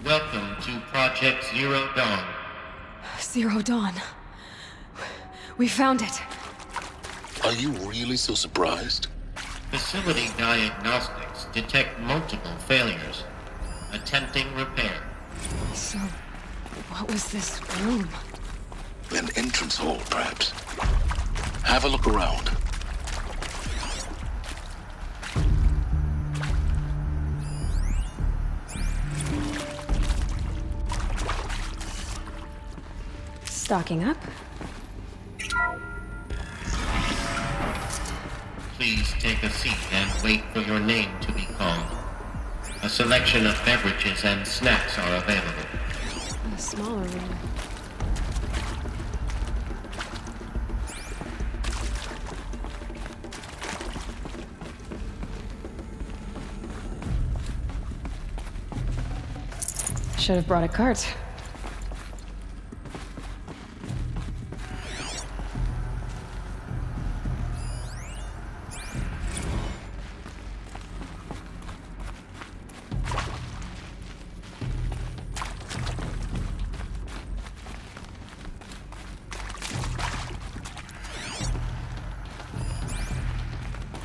Welcome to Project Zero Dawn. Zero Dawn. We found it. Are you really so surprised? Facility diagnostics detect multiple failures. Attempting repair. So, what was this room? An entrance hall, perhaps. Have a look around. Stocking up? Please take a seat and wait for your name to be called. A selection of beverages and snacks are available. A smaller room. Should have brought a cart.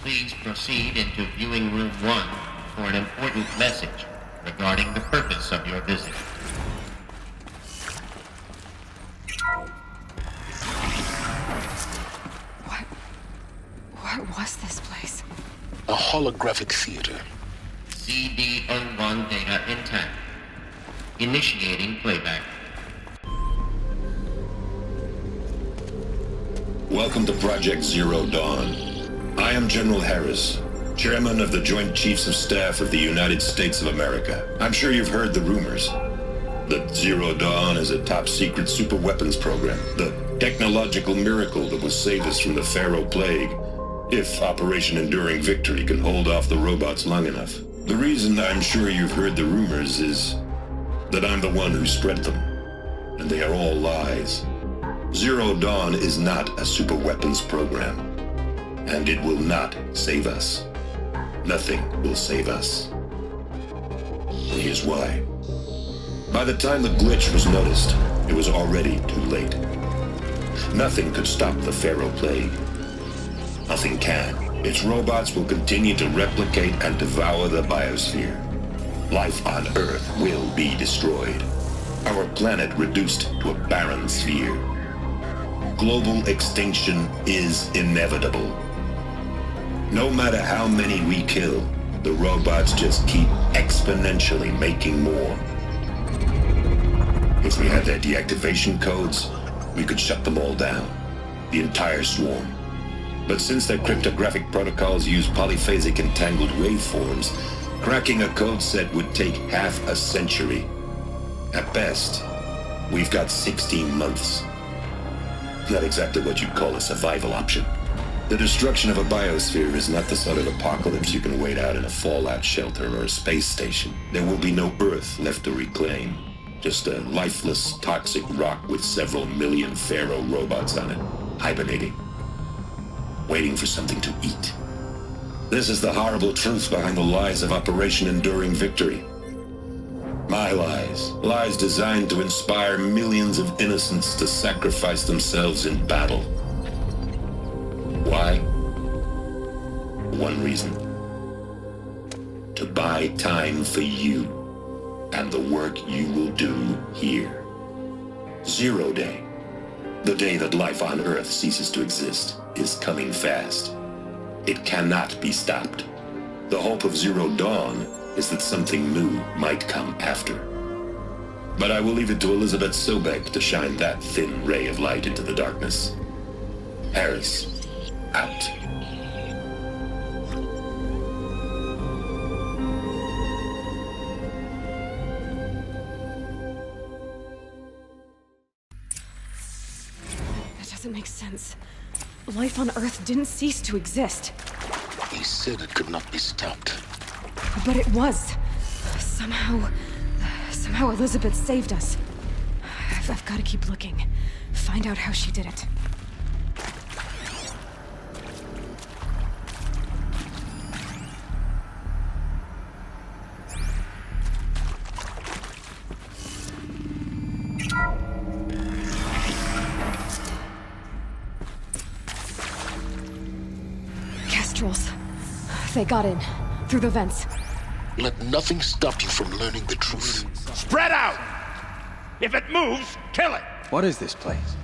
Please proceed into viewing room 1 for an important message regarding the purpose of your visit. What was this place? A holographic theater. CD01 data intact. Initiating playback. Welcome to Project Zero Dawn. I am General Harris, Chairman of the Joint Chiefs of Staff of the United States of America. I'm sure you've heard the rumors that Zero Dawn is a top-secret super-weapons program, the technological miracle that will save us from the Pharaoh Plague, if Operation Enduring Victory can hold off the robots long enough. The reason I'm sure you've heard the rumors is that I'm the one who spread them, and they are all lies. Zero Dawn is not a super-weapons program, and it will not save us. Nothing will save us. Here's why. By the time the glitch was noticed, it was already too late. Nothing could stop the Pharaoh Plague. Nothing can. Its robots will continue to replicate and devour the biosphere. Life on Earth will be destroyed. Our planet reduced to a barren sphere. Global extinction is inevitable. No matter how many we kill, the robots just keep exponentially making more. If we had their deactivation codes, we could shut them all down, the entire swarm. But since their cryptographic protocols use polyphasic entangled waveforms, cracking a code set would take half a century. At best, we've got 16 months. Not exactly what you'd call a survival option. The destruction of a biosphere is not the sort of apocalypse you can wait out in a fallout shelter or a space station. There will be no Earth left to reclaim. Just a lifeless, toxic rock with several million Pharaoh robots on it, hibernating, waiting for something to eat. This is the horrible truth behind the lies of Operation Enduring Victory. My lies. Lies designed to inspire millions of innocents to sacrifice themselves in battle. Why? One reason. To buy time for you and the work you will do here. Zero Day, the day that life on Earth ceases to exist, is coming fast. It cannot be stopped. The hope of Zero Dawn is that something new might come after. But I will leave it to Elizabeth Sobek to shine that thin ray of light into the darkness. Harris, out. That doesn't make sense. Life on Earth didn't cease to exist. He said it could not be stopped. But it was. Somehow Elizabeth saved us. I've got to keep looking. Find out how she did it. They got in. Through the vents. Let nothing stop you from learning the truth. Spread out! If it moves, kill it! What is this place?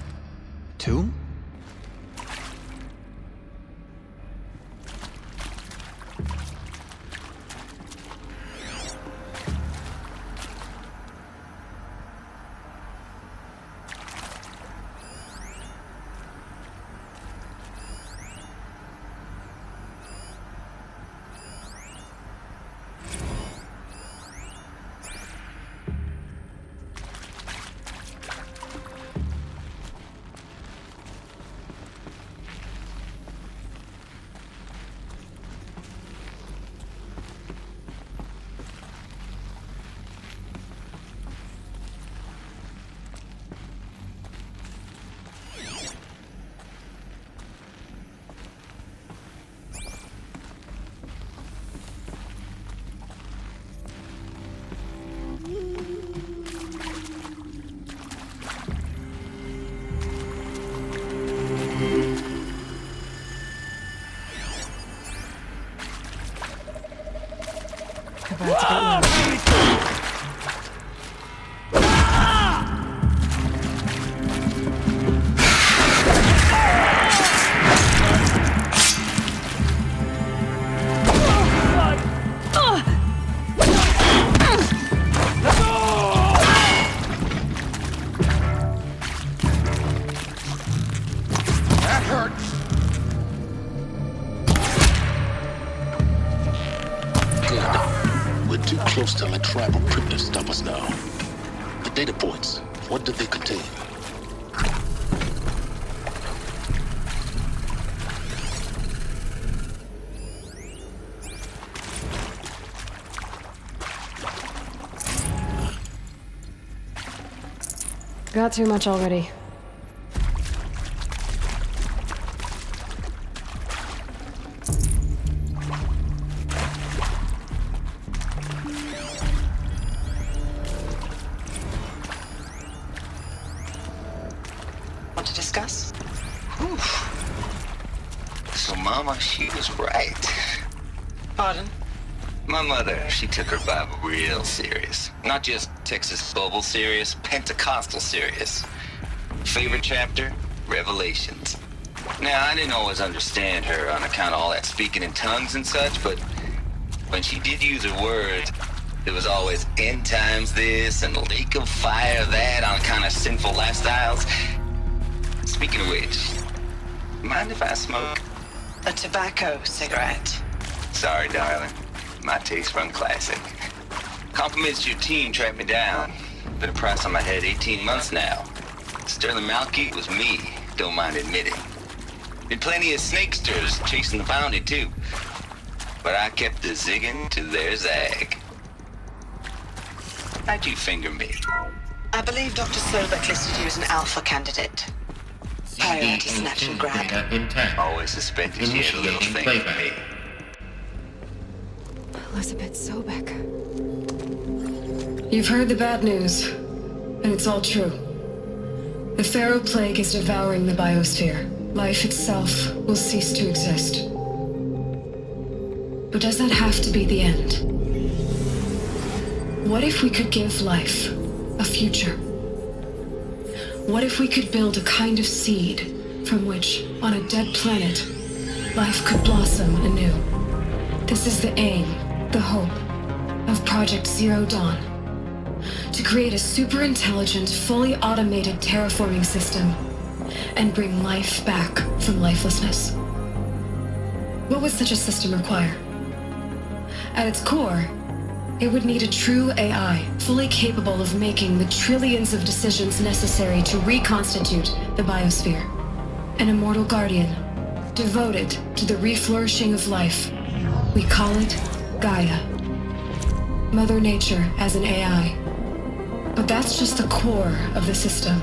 Tomb? About to get low. That hurts! Good. We're too close to let tribal primitives stop us now. The data points, what did they contain? Got too much already. Want to discuss? Whew. So Mama, she was right. Pardon? My mother, she took her Bible real serious. Not just Texas Bubble serious, Pentecostal serious. Favorite chapter? Revelations. Now, I didn't always understand her on account of all that speaking in tongues and such, but when she did use her words, there was always end times this and lake of fire that on account of sinful lifestyles. Speaking of which, mind if I smoke? A tobacco cigarette. Sorry, darling. My taste run classic. Compliments to your team tracked me down. Been a price on my head 18 months now. Sterling Malky was me, don't mind admitting. Been plenty of snakesters chasing the bounty too. But I kept the zigging to their zag. How'd you finger me? I believe Dr. Sobek listed you as an alpha candidate. Priority snatch and grab. Data intact. Always suspected you had a little Initiating thing playback. for me. Elizabeth Sobek. You've heard the bad news, and it's all true. The Pharaoh Plague is devouring the biosphere. Life itself will cease to exist. But does that have to be the end? What if we could give life a future? What if we could build a kind of seed from which, on a dead planet, life could blossom anew? This is the aim, the hope, of Project Zero Dawn. To create a super-intelligent, fully automated terraforming system and bring life back from lifelessness. What would such a system require? At its core, it would need a true AI, fully capable of making the trillions of decisions necessary to reconstitute the biosphere. An immortal guardian, devoted to the reflourishing of life. We call it Gaia. Mother Nature as an AI. But that's just the core of the system.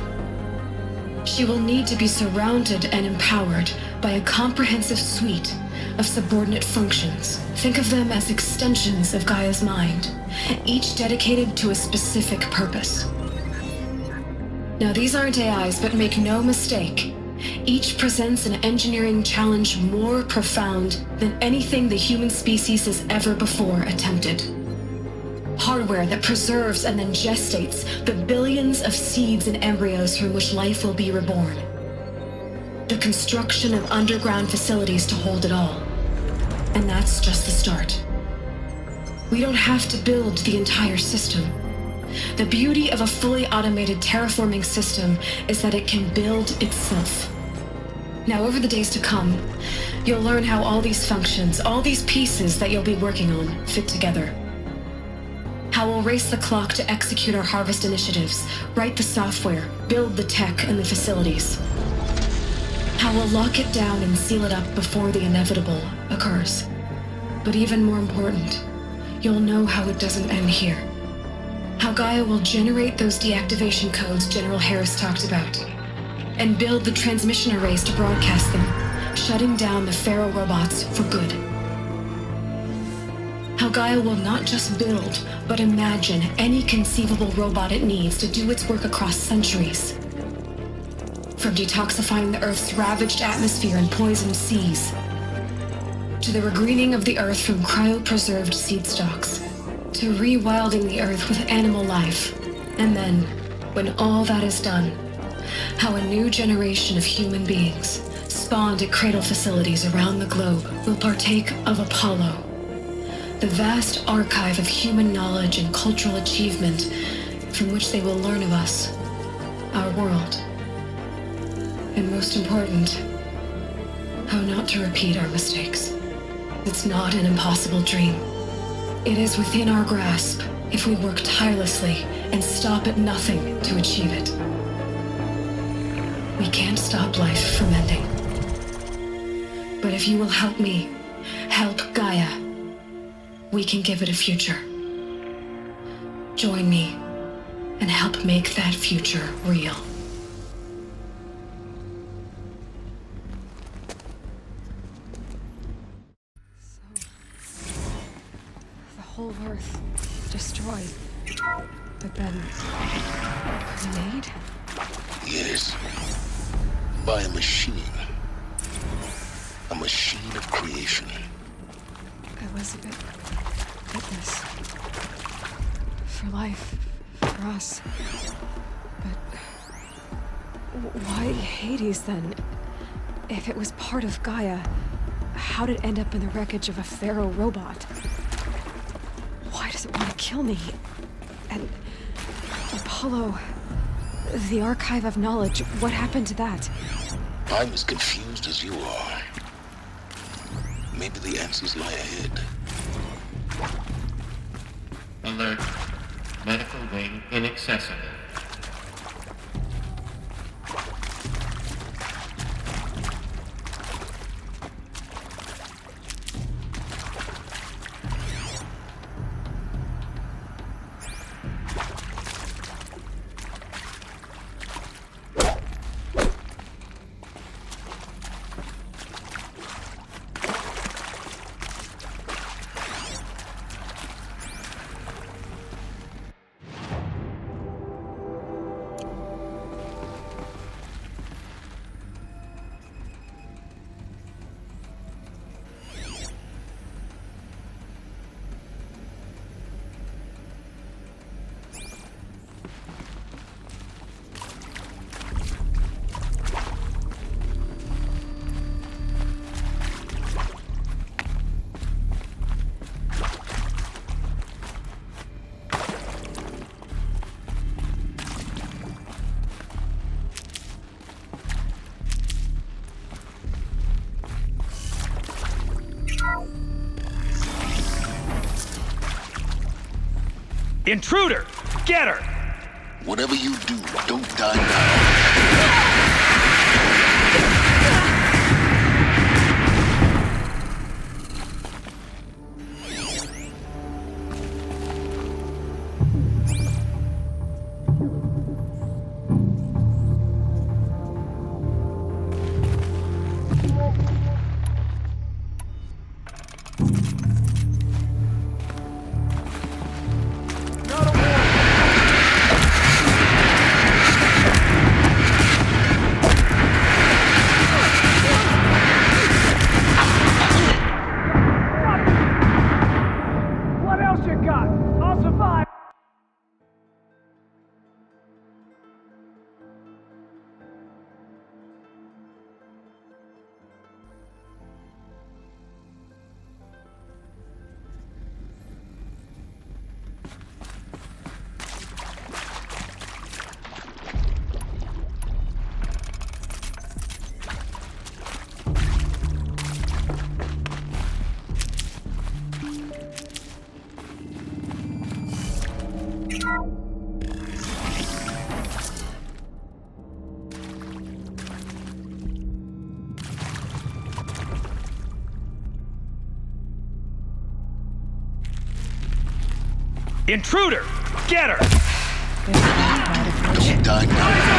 She will need to be surrounded and empowered by a comprehensive suite of subordinate functions. Think of them as extensions of Gaia's mind, each dedicated to a specific purpose. Now, these aren't AIs, but make no mistake, each presents an engineering challenge more profound than anything the human species has ever before attempted. Hardware that preserves and then gestates the billions of seeds and embryos from which life will be reborn. The construction of underground facilities to hold it all. And that's just the start. We don't have to build the entire system. The beauty of a fully automated terraforming system is that it can build itself. Now, over the days to come, you'll learn how all these functions, all these pieces that you'll be working on, fit together. How we'll race the clock to execute our harvest initiatives, write the software, build the tech and the facilities. How we'll lock it down and seal it up before the inevitable occurs. But even more important, you'll know how it doesn't end here. How Gaia will generate those deactivation codes General Harris talked about, and build the transmission arrays to broadcast them, shutting down the Pharaoh robots for good. How Gaia will not just build, but imagine any conceivable robot it needs to do its work across centuries. From detoxifying the Earth's ravaged atmosphere and poisoned seas, to the regreening of the Earth from cryopreserved seed stalks, to rewilding the Earth with animal life. And then, when all that is done, how a new generation of human beings, spawned at cradle facilities around the globe, will partake of Apollo, the vast archive of human knowledge and cultural achievement from which they will learn of us, our world. And most important, how not to repeat our mistakes. It's not an impossible dream. It is within our grasp if we work tirelessly and stop at nothing to achieve it. We can't stop life from ending. But if you will help me, help Gaia, we can give it a future. Join me and help make that future real. The whole Earth destroyed, but then remade? Yes. By a machine. A machine of creation. Elizabeth did this. For life. For us. But why Hades then? If it was part of Gaia, how'd it end up in the wreckage of a Pharaoh robot? Why does it want to kill me? And Apollo, the archive of knowledge, what happened to that? I'm as confused as you are. Maybe the answers lie ahead. Alert. Medical wing inaccessible. Intruder! Get her! Whatever you do, don't die now. Intruder! Get her! Don't die now.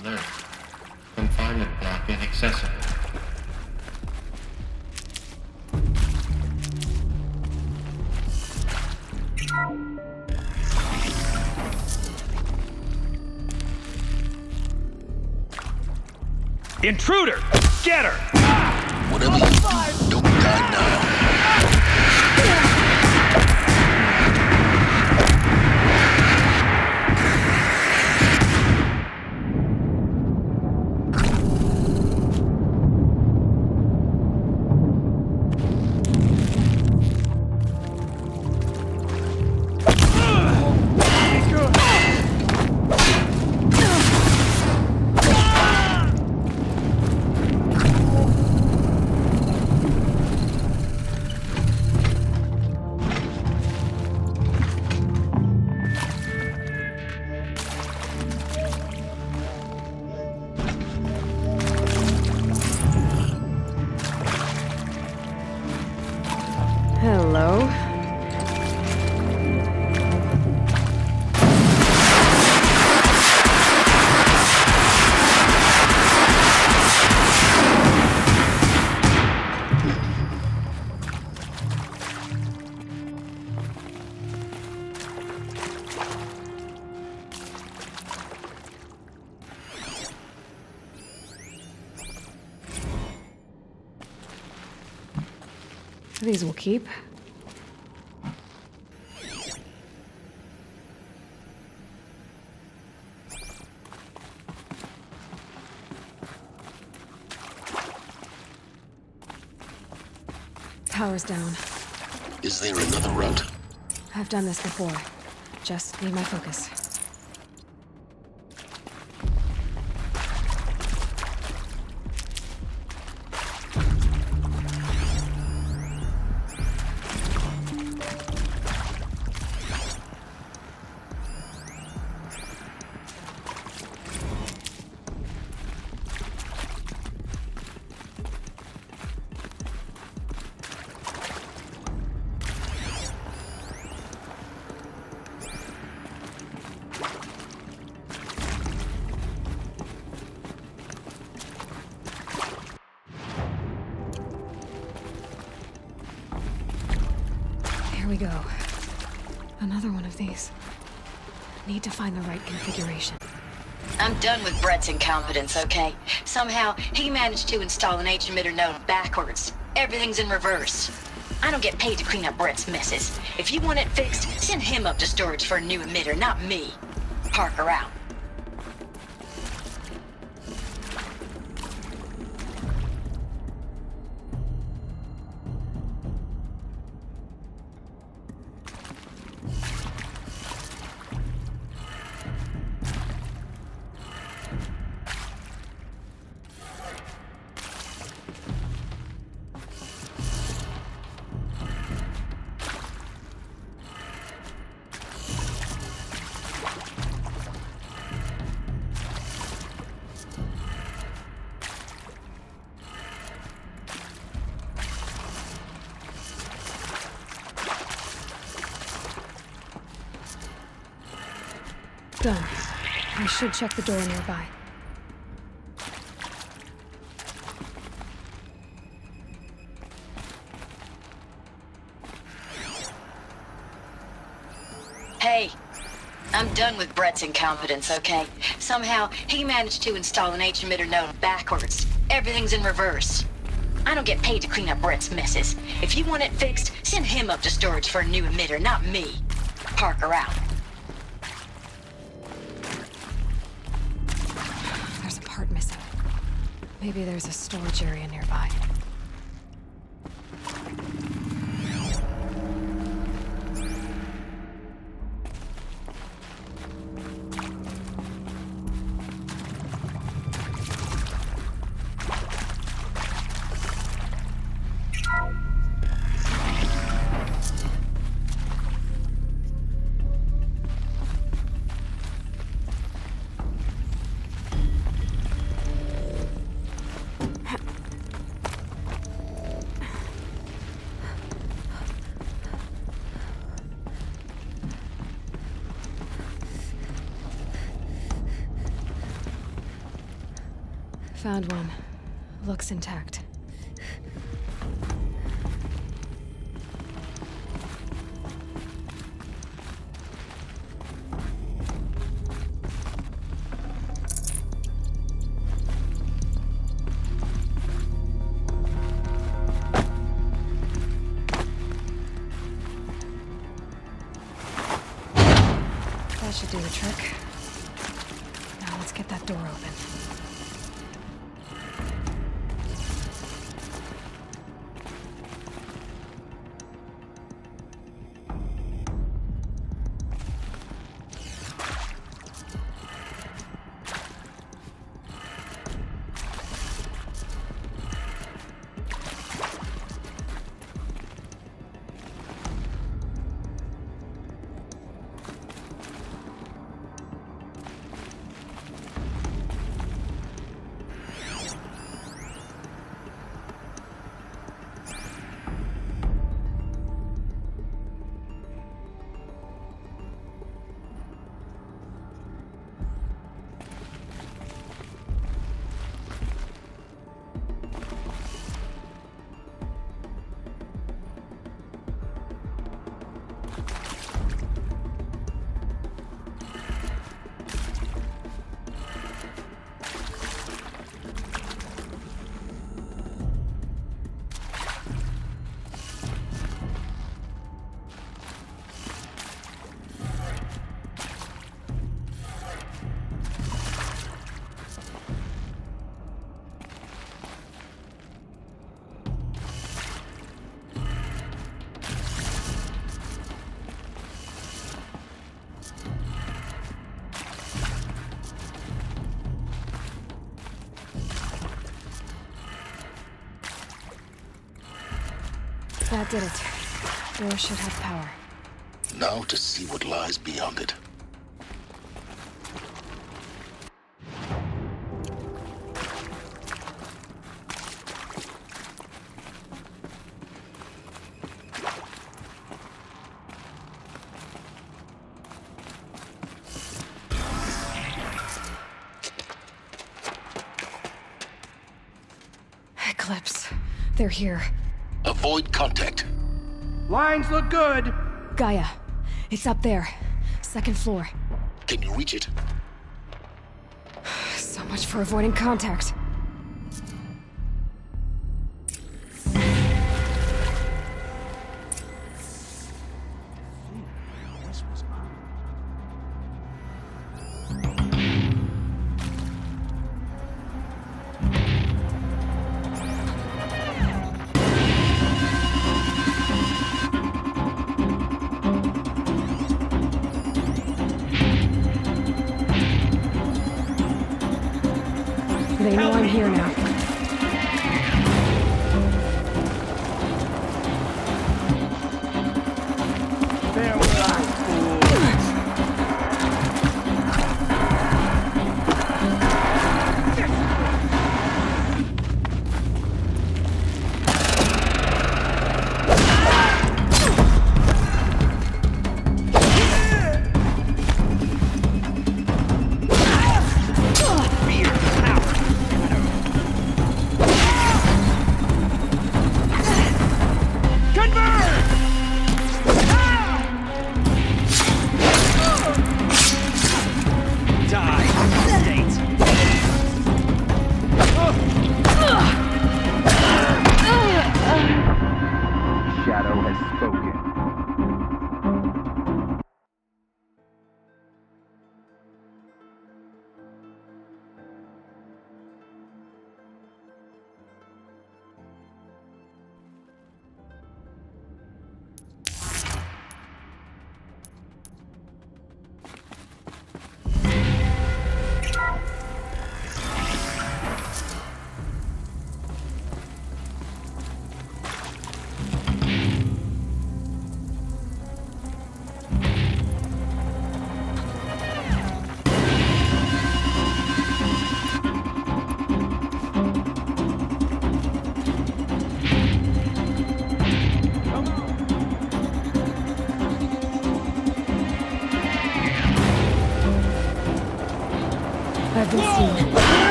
Alert. Confinement block inaccessible. Intruder! Get her! Whatever you do, don't die now. Hello. These will keep. Power's down. Is there another route? I've done this before. Just need my focus. Here we go. Another one of these. Need to find the right configuration. I'm done with Brett's incompetence, okay? Somehow, he managed to install an H-emitter node backwards. Everything's in reverse. I don't get paid to clean up Brett's messes. If you want it fixed, send him up to storage for a new emitter, not me. Parker out. done. I should check the door nearby. Hey, I'm done with Brett's incompetence, okay? Somehow, he managed to install an H-emitter node backwards. Everything's in reverse. I don't get paid to clean up Brett's messes. If you want it fixed, send him up to storage for a new emitter, not me. Parker out. There's a part missing. Maybe there's a storage area nearby. Found one. Looks intact. That should do the trick. Now let's get that door open. That did it. Door should have power. Now to see what lies beyond it. Eclipse. They're here. Avoid contact. Lines look good. Gaia. It's up there. Second floor. Can you reach it? So much for avoiding contact. They know I'm here now.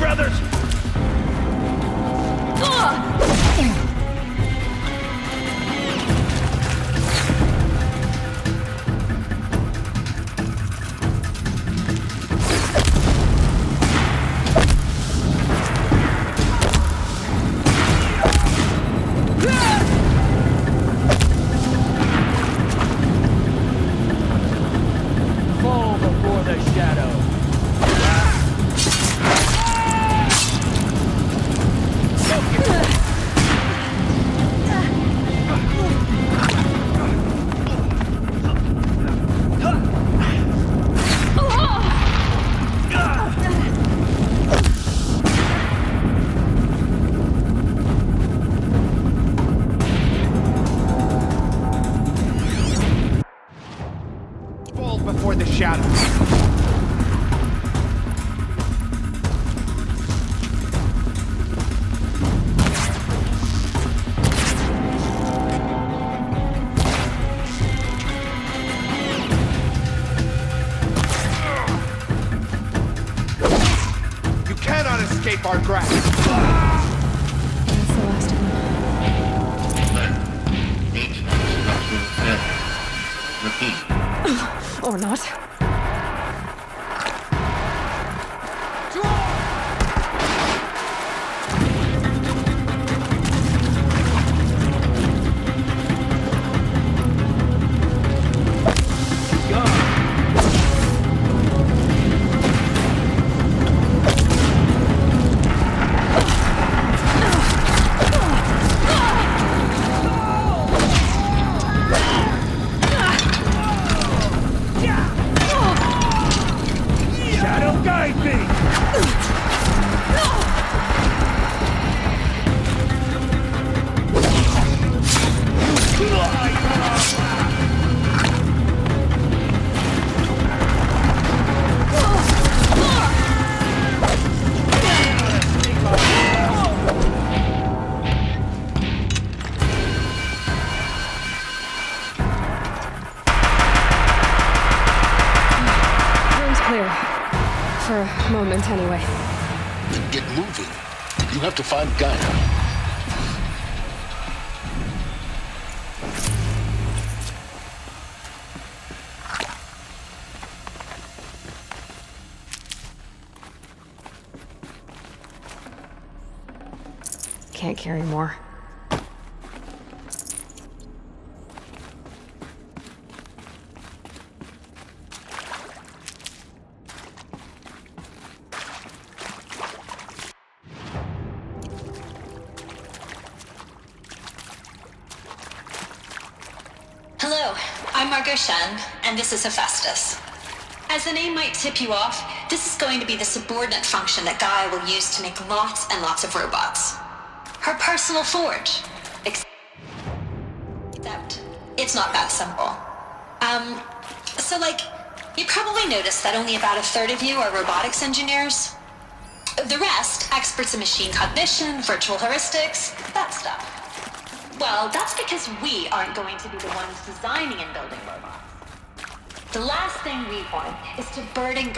brothers! Fall before the shadow. Fall before the shadows. You cannot escape our grasp. That's the last of them. But each structural failure. Repeat. Or not. Shadow guide me! Room's clear. For a moment, anyway. Then get moving. You have to find Gaia. Can't carry more. Hello, I'm Margot Shen, and this is Hephaestus. As the name might tip you off, this is going to be the subordinate function that Gaia will use to make lots and lots of robots. Her personal forge. Except, it's not that simple. So you probably noticed that only about a third of you are robotics engineers. The rest, experts in machine cognition, virtual heuristics, that stuff. Well, that's because we aren't going to be the ones designing and building robots. The last thing we want is to burden...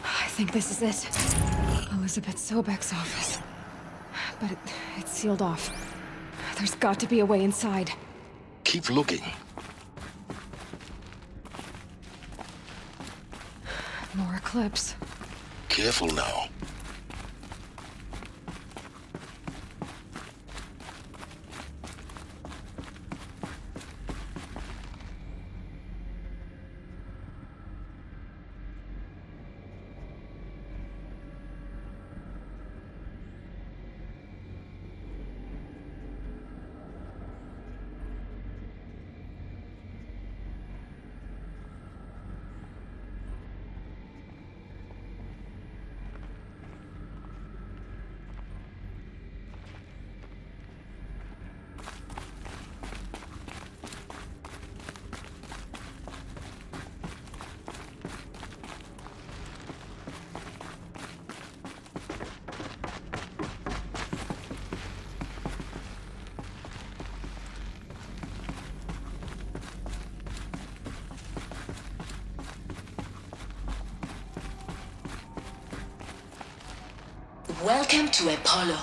I think this is it. Elizabeth Sobek's office. But it's sealed off. There's got to be a way inside. Keep looking. More Eclipse. Careful now. Welcome to Apollo,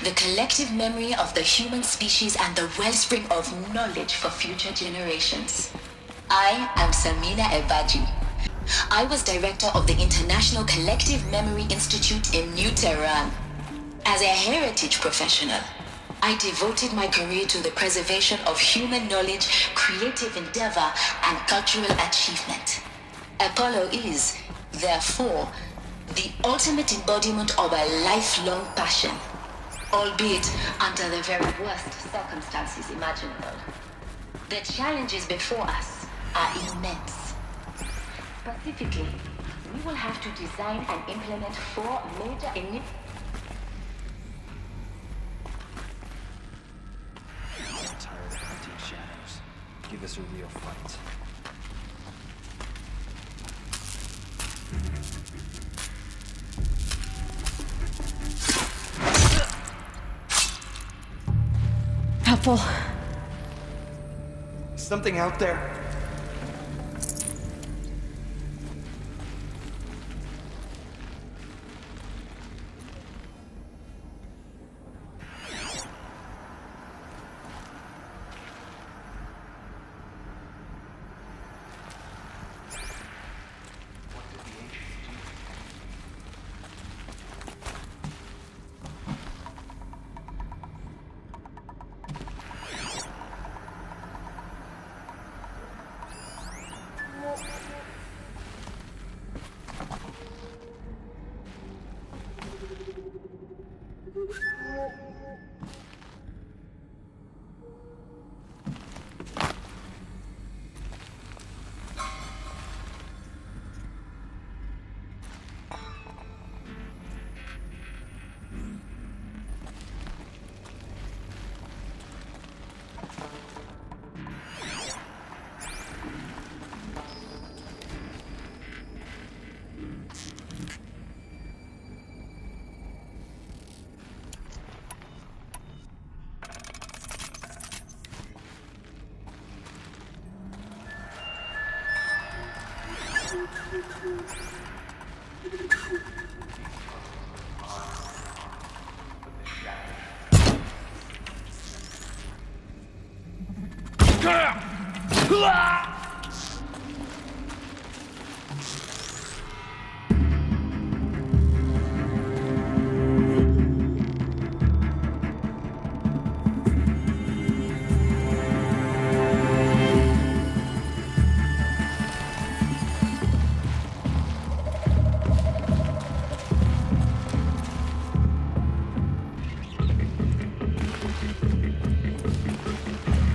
the collective memory of the human species and the wellspring of knowledge for future generations. I am Samina Ebaji. I was director of the International Collective Memory Institute in New Tehran. As a heritage professional, I devoted my career to the preservation of human knowledge, creative endeavor, and cultural achievement. Apollo is, therefore, the ultimate embodiment of a lifelong passion, albeit under the very worst circumstances imaginable. The challenges before us are immense. Specifically, we will have to design and implement 4 major initiatives. I'm tired of hunting shadows. Give us a real fight. Helpful. Something out there?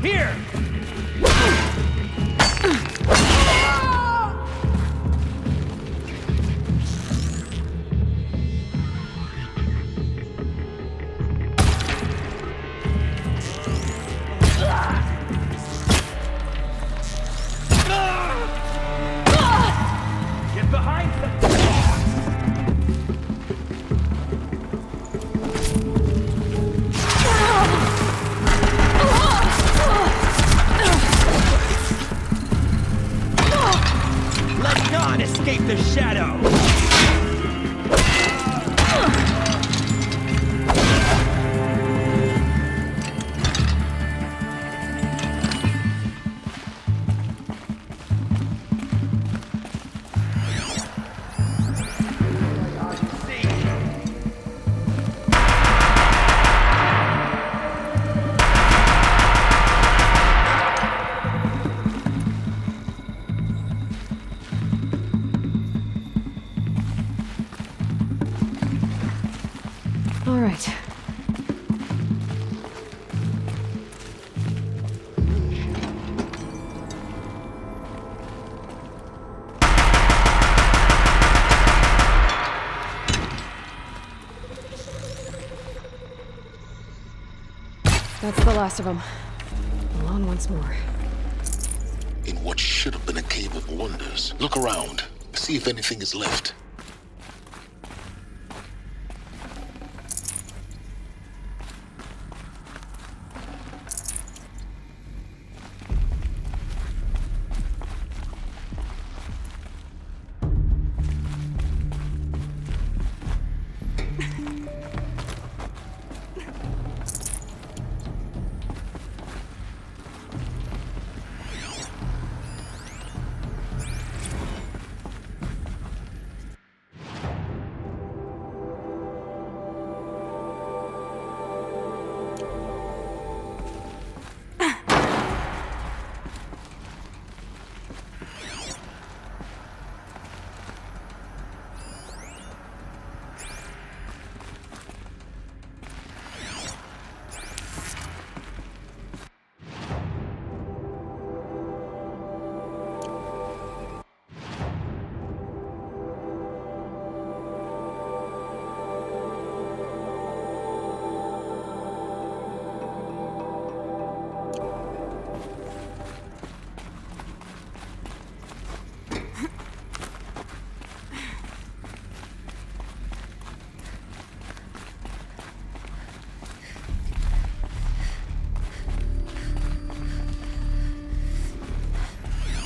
Here! Get behind them! Let none escape the shadow! All right. That's the last of them. Alone once more. In what should have been a cave of wonders. Look around. See if anything is left.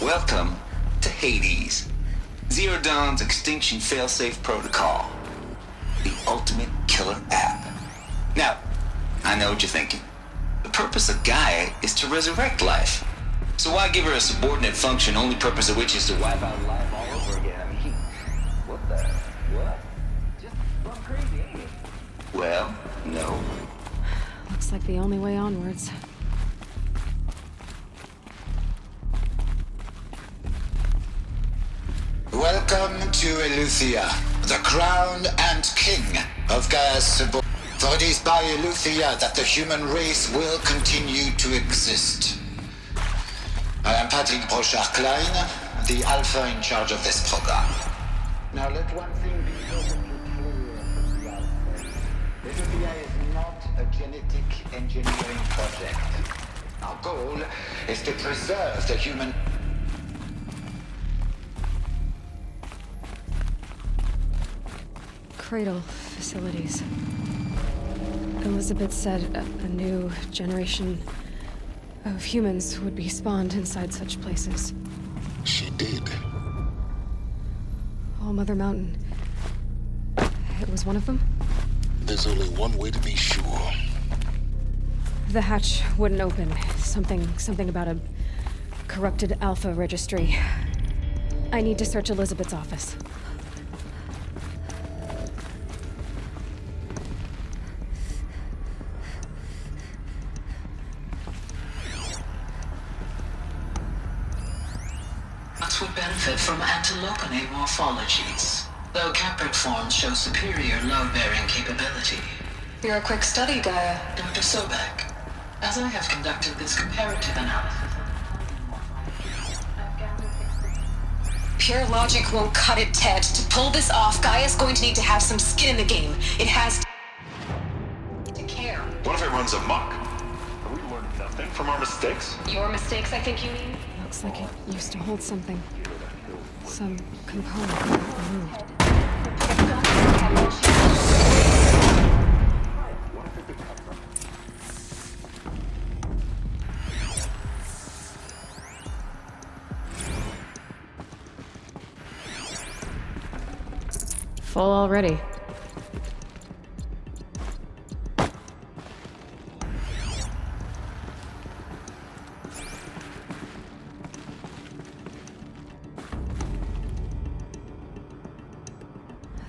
Welcome to Hades. Zero Dawn's extinction failsafe protocol. The ultimate killer app. Now, I know what you're thinking. The purpose of Gaia is to resurrect life. So why give her a subordinate function, only purpose of which is to wipe out life all over again? I mean, what? Just run crazy, ain't it? Well, no. Looks like the only way onwards. Welcome to Eleuthia, the crown and king of Gaia's subordinate. For it is by Eleuthia that the human race will continue to exist. I am Patrick Brochard-Klein, the Alpha in charge of this program. Now let one thing be perfectly clear from the outset. Eleuthia is not a genetic engineering project. Our goal is to preserve the human... Cradle facilities. Elizabeth said a new generation of humans would be spawned inside such places. She did. All Mother Mountain. It was one of them? There's only one way to be sure. The hatch wouldn't open. Something about a corrupted Alpha registry. I need to search Elizabeth's office. Would benefit from antilopinate morphologies, though caprid forms show superior load-bearing capability. You're a quick study, Gaia. Dr. Sobek, as I have conducted this comparative analysis of Pure logic won't cut it, Ted. To pull this off, Gaia's going to need to have some skin in the game. It has to care. What if it runs amok? Have we learned nothing from our mistakes? Your mistakes, I think you mean? Looks like it used to hold something. Some component got removed. Full already.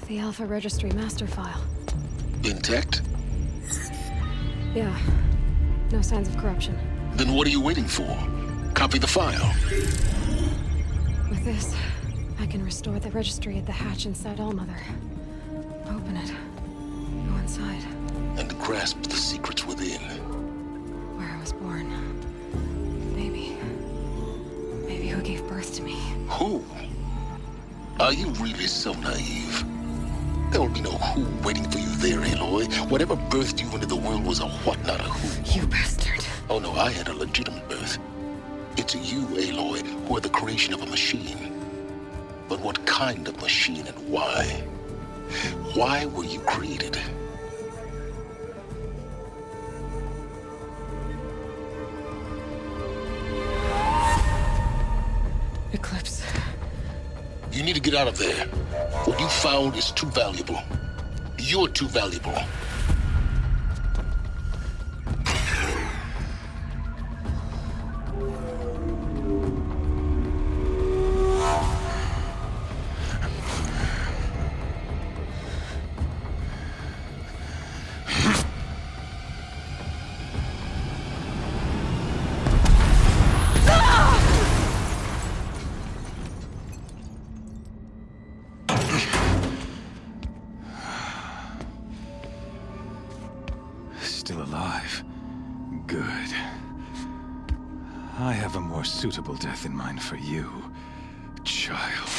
The Alpha Registry master file. Intact? Yeah. No signs of corruption. Then what are you waiting for? Copy the file. With this, I can restore the registry at the hatch inside Allmother. Open it. Go inside. And grasp the secrets within. Where I was born. Maybe who gave birth to me. Who? Are you really so naive? There will be no who waiting for you there, Aloy. Whatever birthed you into the world was a what, not a who. You bastard. Oh no, I had a legitimate birth. It's you, Aloy, who are the creation of a machine. But what kind of machine and why? Why were you created? Eclipse. You need to get out of there. What you found is too valuable. You're too valuable. Still alive. Good. I have a more suitable death in mind for you, child.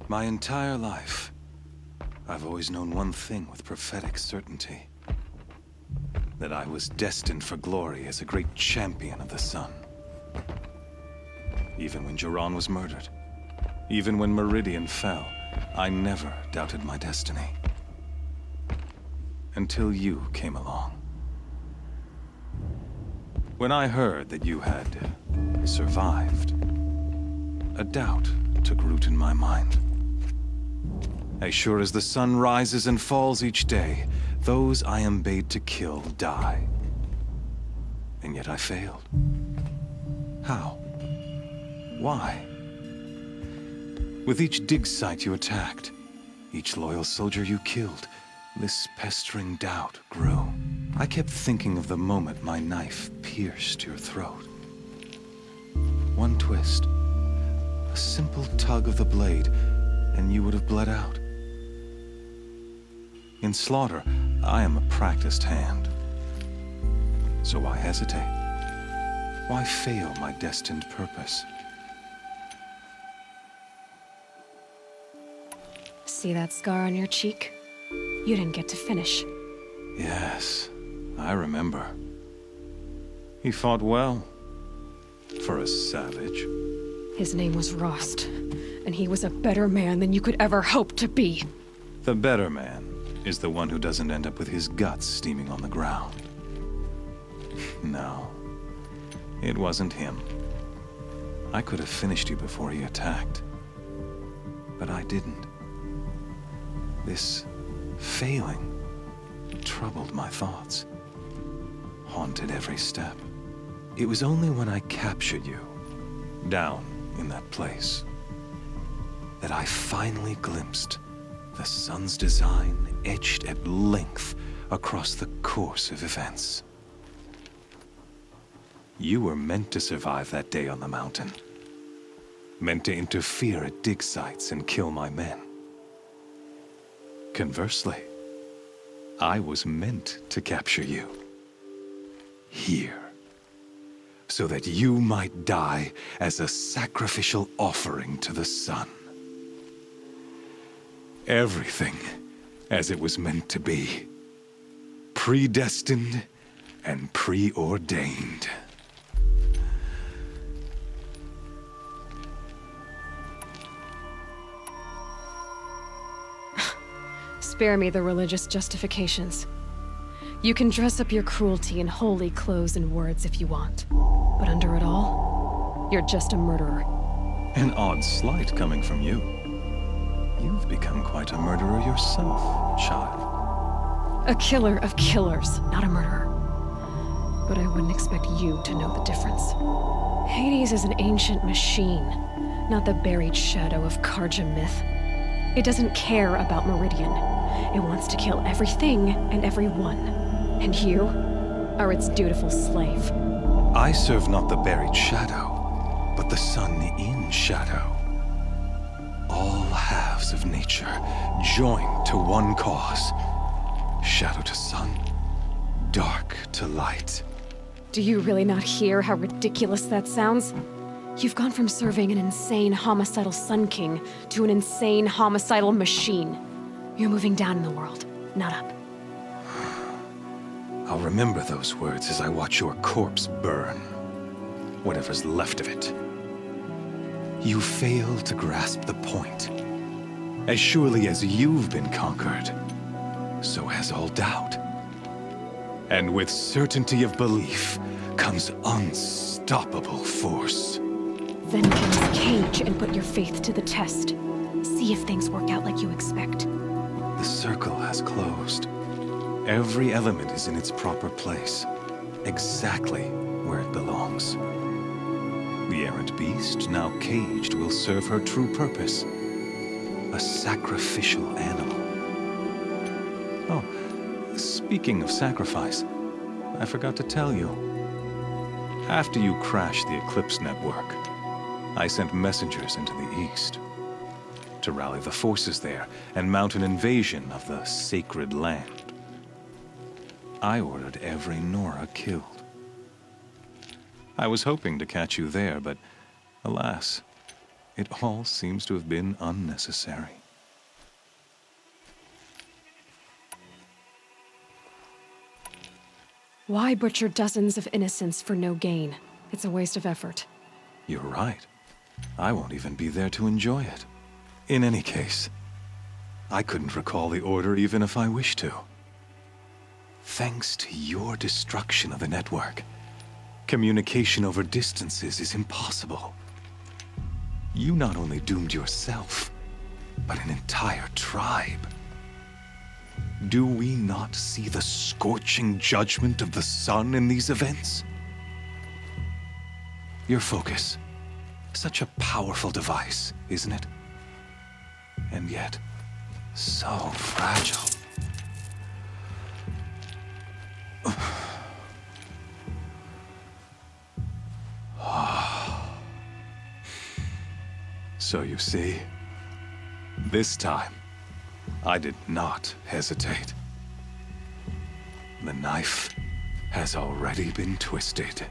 My entire life, I've always known one thing with prophetic certainty. That I was destined for glory as a great champion of the sun. even when Jiran was murdered. Even when Meridian fell, I never doubted my destiny. Until you came along. When I heard that you had survived, a doubt took root in my mind. As sure as the sun rises and falls each day, those I am bade to kill die. And yet I failed. How? Why? With each dig site you attacked, each loyal soldier you killed, this pestering doubt grew. I kept thinking of the moment my knife pierced your throat. One twist, a simple tug of the blade, and you would have bled out. In slaughter, I am a practiced hand. So why hesitate? Why fail my destined purpose? See that scar on your cheek? You didn't get to finish. Yes, I remember. He fought well. For a savage. His name was Rost, and he was a better man than you could ever hope to be. The better man is the one who doesn't end up with his guts steaming on the ground. No, it wasn't him. I could have finished you before he attacked. But I didn't. This failing troubled my thoughts, haunted every step. It was only when I captured you, down in that place, that I finally glimpsed the sun's design etched at length across the course of events. You were meant to survive that day on the mountain. Meant to interfere at dig sites and kill my men. Conversely, I was meant to capture you. Here. So that you might die as a sacrificial offering to the sun. Everything as it was meant to be. Predestined and preordained. Spare me the religious justifications. You can dress up your cruelty in holy clothes and words if you want. But under it all, you're just a murderer. An odd slight coming from you. You've become quite a murderer yourself, child. A killer of killers, not a murderer. But I wouldn't expect you to know the difference. Hades is an ancient machine, not the buried shadow of Karja myth. It doesn't care about Meridian. It wants to kill everything and everyone. And you are its dutiful slave. I serve not the buried shadow, but the sun in shadow. All halves of nature joined to one cause. Shadow to sun, dark to light. Do you really not hear how ridiculous that sounds? You've gone from serving an insane homicidal Sun King to an insane homicidal machine. You're moving down in the world, not up. I'll remember those words as I watch your corpse burn. Whatever's left of it. You fail to grasp the point. As surely as you've been conquered, so has all doubt. And with certainty of belief comes unstoppable force. Then kill this cage and put your faith to the test. See if things work out like you expect. The circle has closed. Every element is in its proper place, exactly where it belongs. The errant beast, now caged, will serve her true purpose. A sacrificial animal. Oh, speaking of sacrifice, I forgot to tell you. After you crashed the Eclipse network, I sent messengers into the east to rally the forces there and mount an invasion of the sacred land. I ordered every Nora killed. I was hoping to catch you there, but alas, it all seems to have been unnecessary. Why butcher dozens of innocents for no gain? It's a waste of effort. You're right. I won't even be there to enjoy it. In any case, I couldn't recall the order even if I wished to. Thanks to your destruction of the network, communication over distances is impossible. You not only doomed yourself, but an entire tribe. Do we not see the scorching judgment of the sun in these events? Your focus. Such a powerful device, isn't it? And yet, so fragile. So you see, this time, I did not hesitate. The knife has already been twisted.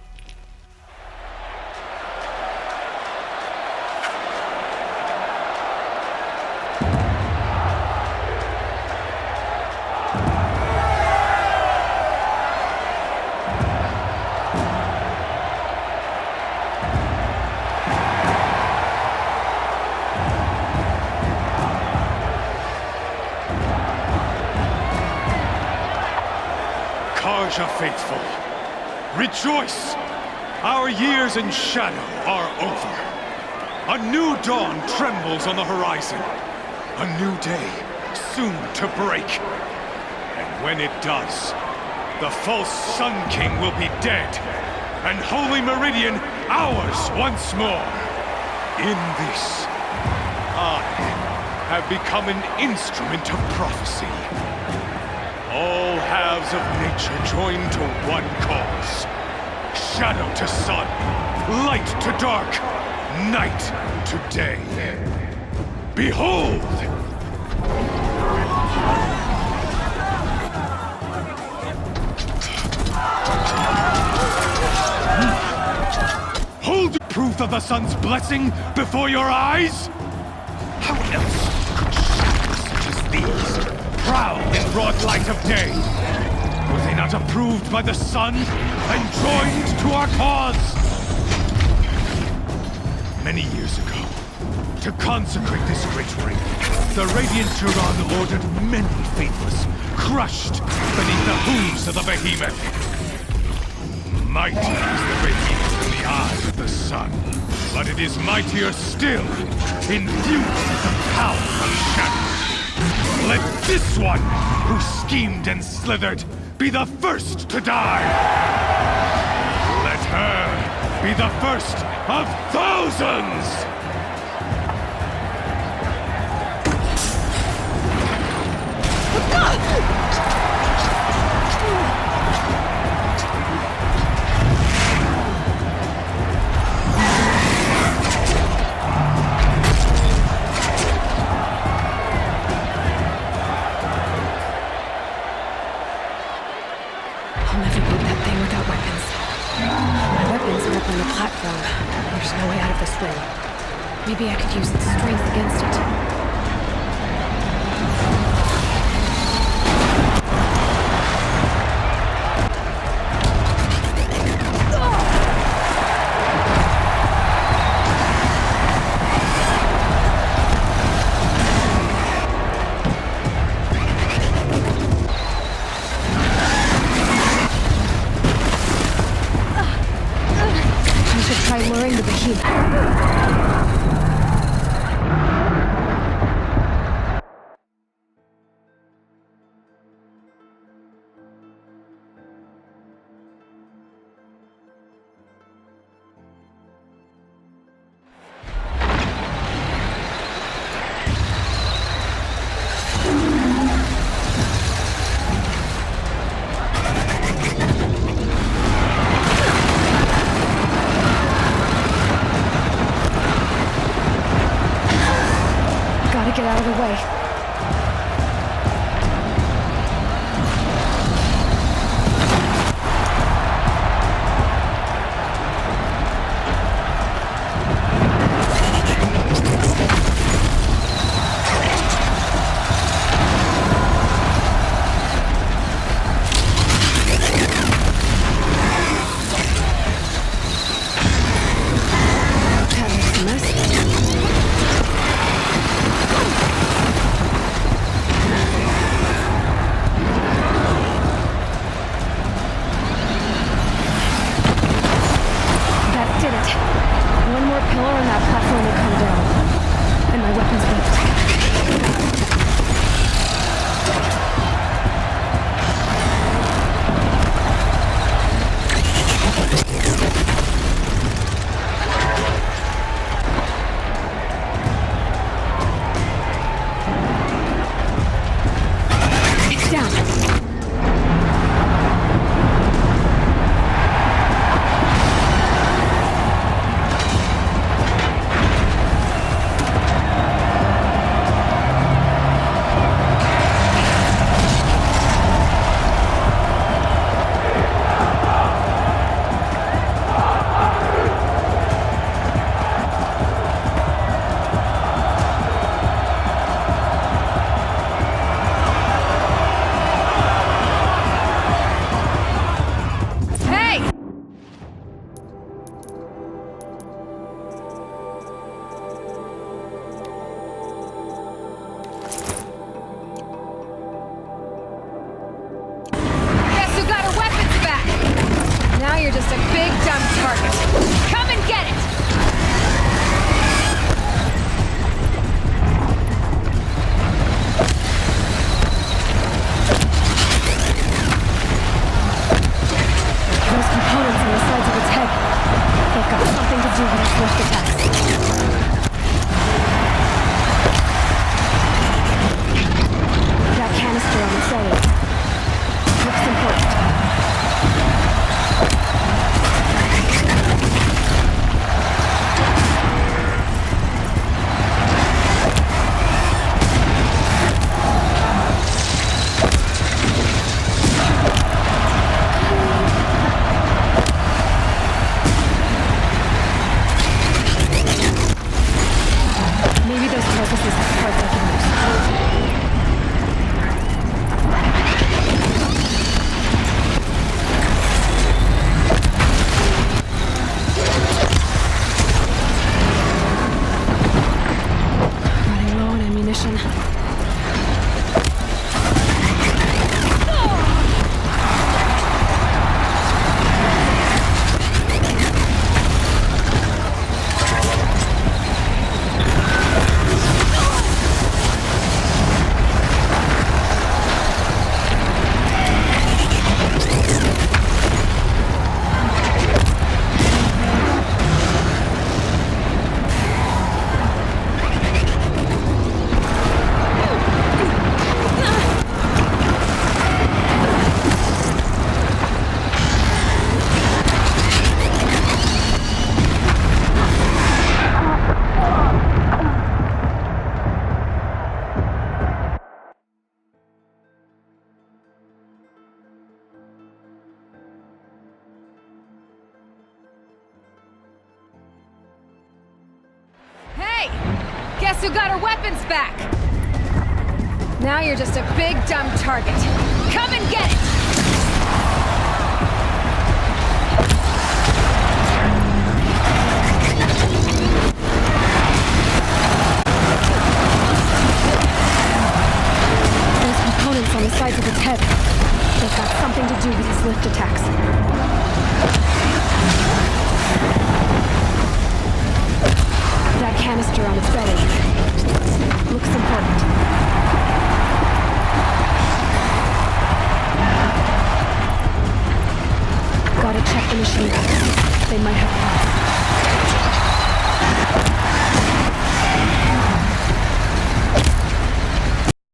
Karja faithful, rejoice! Our years in shadow are over. A new dawn trembles on the horizon. A new day soon to break. And when it does, the false Sun King will be dead, and Holy Meridian ours once more. In this, I have become an instrument of prophecy. All halves of nature join to one cause. Shadow to sun, light to dark, night to day. Behold! Hold proof of the sun's blessing before your eyes? How else could shadows such as these prowl in broad light of day? Were they not approved by the sun and joined to our cause? Many years ago, to consecrate this great ring, the Radiant Turan ordered many faithless, crushed beneath the hooves of the behemoth. Mighty is the behemoth in the eyes of the sun, but it is mightier still, infused with the power of shadow. Let this one, who schemed and slithered, be the first to die! Let her be the first of thousands! I'll never beat that thing without weapons. My weapons are up on the platform. There's no way out of this ring. Maybe I could use its strength against it. Try luring the behemoth. Now you're just a big dumb target. Come and get it! Those components on the sides of its head. They've got something to do with its lift attacks. That canister on its belly. Looks important. Maybe those carcasses have parts I can use. Running low on ammunition. Hey! Guess who got her weapons back? Now you're just a big dumb target. Come and get it! Those components on the sides of its head. They've got something to do with its lift attacks. That canister on its belly looks important. Gotta check the machine. They might have parts.